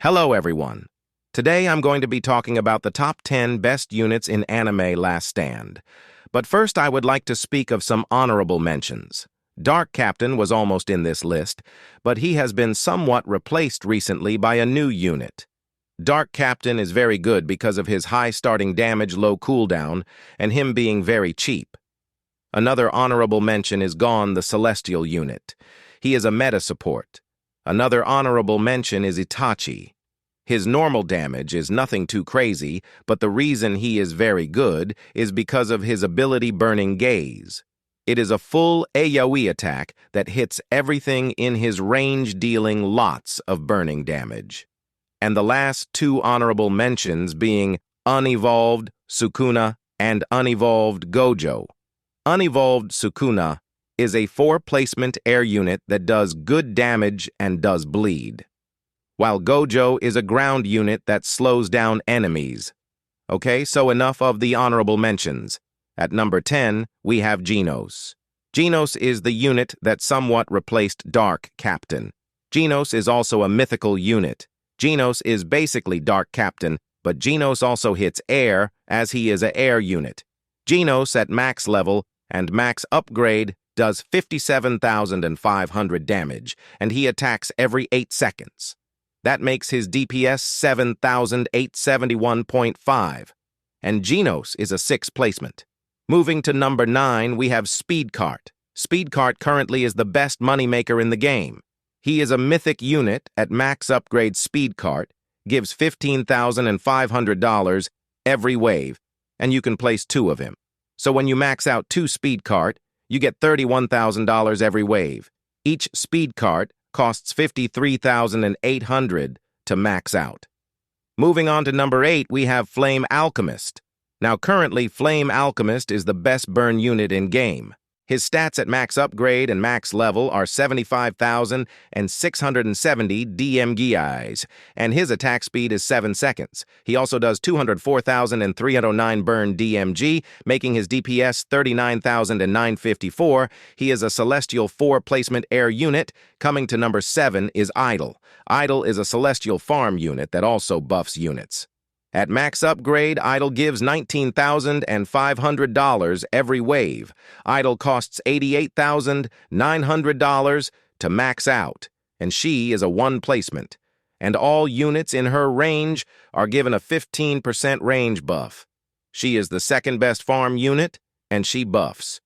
Hello, everyone. Today I'm going to be talking about the top 10 best units in Anime Last Stand. But first I would like to speak of some honorable mentions. Dark Captain was almost in this list, but he has been somewhat replaced recently by a new unit. Dark Captain is very good because of his high starting damage, low cooldown, and him being very cheap. Another honorable mention is Gon, the Celestial unit. He is a meta support. Another honorable mention is Itachi. His normal damage is nothing too crazy, but the reason he is very good is because of his ability Burning Gaze. It is a full AoE attack that hits everything in his range, dealing lots of burning damage. And the last two honorable mentions being Unevolved Sukuna and Unevolved Gojo. Unevolved Sukuna is a 4-placement air unit that does good damage and does bleed, while Gojo is a ground unit that slows down enemies. Okay, so enough of the honorable mentions. At number 10, we have Genos. Genos is the unit that somewhat replaced Dark Captain. Genos is also a mythical unit. Genos is basically Dark Captain, but Genos also hits air, as he is an air unit. Genos at max level and max upgrade does 57,500 damage, and he attacks every 8 seconds. That makes his DPS 7,871.5, and Genos is a 6th placement. Moving to number 9, we have Speedcart. Speedcart currently is the best moneymaker in the game. He is a mythic unit at max upgrade. Speedcart gives $15,500 every wave, and you can place 2 of him. So when you max out 2 Speedcart, you get $31,000 every wave. Each Speedcart costs $53,800 to max out. Moving on to number 8, we have Flame Alchemist. Now currently, Flame Alchemist is the best burn unit in game. His stats at max upgrade and max level are 75,670 DMGIs, and his attack speed is 7 seconds. He also does 204,309 burn DMG, making his DPS 39,954. He is a Celestial 4-placement air unit. Coming to number 7 is Idol. Idol is a Celestial farm unit that also buffs units. At max upgrade, Idol gives $19,500 every wave. Idol costs $88,900 to max out, and she is a 1 placement. And all units in her range are given a 15% range buff. She is the 2nd best farm unit, and she buffs.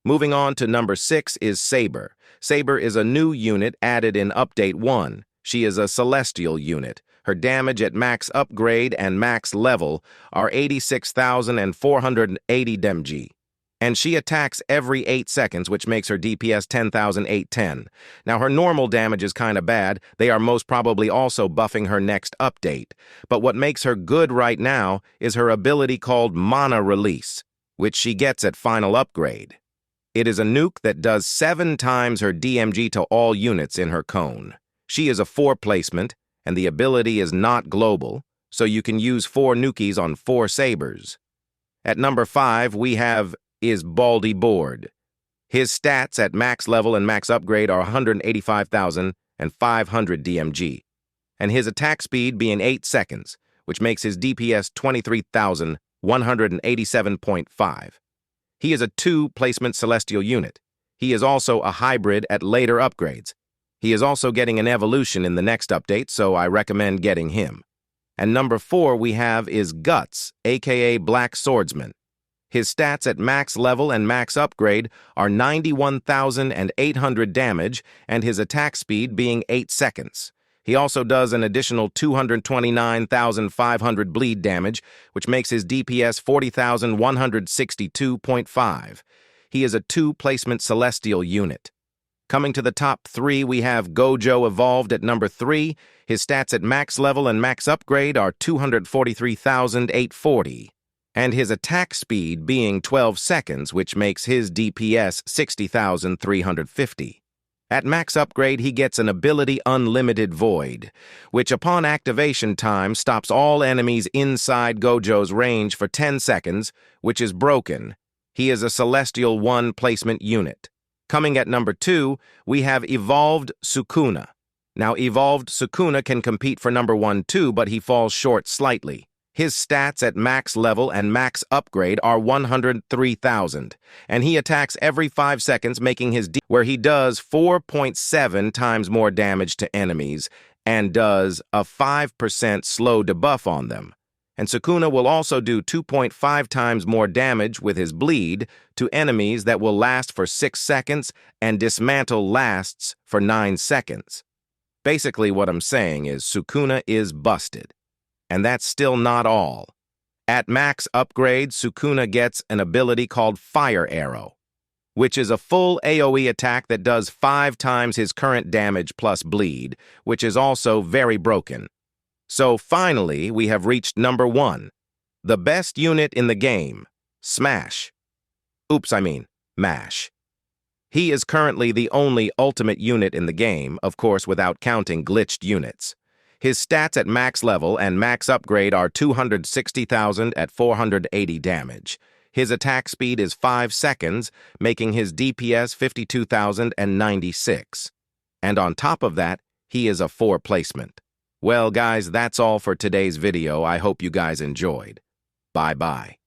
Moving on to number 6 is Saber. Saber is a new unit added in Update 1. She is a Celestial unit. Her damage at max upgrade and max level are 86,480 DMG, and she attacks every 8 seconds, which makes her DPS 10,810. Now, her normal damage is kinda bad. They are most probably also buffing her next update. But what makes her good right now is her ability called Mana Release, which she gets at final upgrade. It is a nuke that does 7 times her DMG to all units in her cone. She is a 4 placement, and the ability is not global, so you can use 4 nukies on 4 sabers. At number 5, we have is Baldy Board. His stats at max level and max upgrade are 185,500 DMG, and his attack speed being 8 seconds, which makes his DPS 23,187.5. He is a 2-placement Celestial unit. He is also a hybrid at later upgrades. He is also getting an evolution in the next update, so I recommend getting him. And number 4 we have is Guts, aka Black Swordsman. His stats at max level and max upgrade are 91,800 damage, and his attack speed being 8 seconds. He also does an additional 229,500 bleed damage, which makes his DPS 40,162.5. He is a 2-placement Celestial unit. Coming to the top 3, we have Gojo Evolved at number 3. His stats at max level and max upgrade are 243,840, and his attack speed being 12 seconds, which makes his DPS 60,350. At max upgrade, he gets an ability Unlimited Void, which upon activation time stops all enemies inside Gojo's range for 10 seconds, which is broken. He is a Celestial 1-placement unit. Coming at number 2, we have Evolved Sukuna. Now, evolved Sukuna can compete for number 1 too, but he falls short slightly. His stats at max level and max upgrade are 103,000, and he attacks every 5 seconds, making his where he does 4.7 times more damage to enemies and does a 5% slow debuff on them. And Sukuna will also do 2.5 times more damage with his bleed to enemies that will last for 6 seconds and dismantle lasts for 9 seconds. Basically, what I'm saying is Sukuna is busted. And that's still not all. At max upgrade, Sukuna gets an ability called Fire Arrow, which is a full AoE attack that does 5 times his current damage plus bleed, which is also very broken. So finally, we have reached number 1, the best unit in the game, Smash. Mash. He is currently the only ultimate unit in the game, of course without counting glitched units. His stats at max level and max upgrade are 260,000 at 480 damage. His attack speed is 5 seconds, making his DPS 52,096. And on top of that, he is a 4 placement. Well, guys, that's all for today's video. I hope you guys enjoyed. Bye-bye.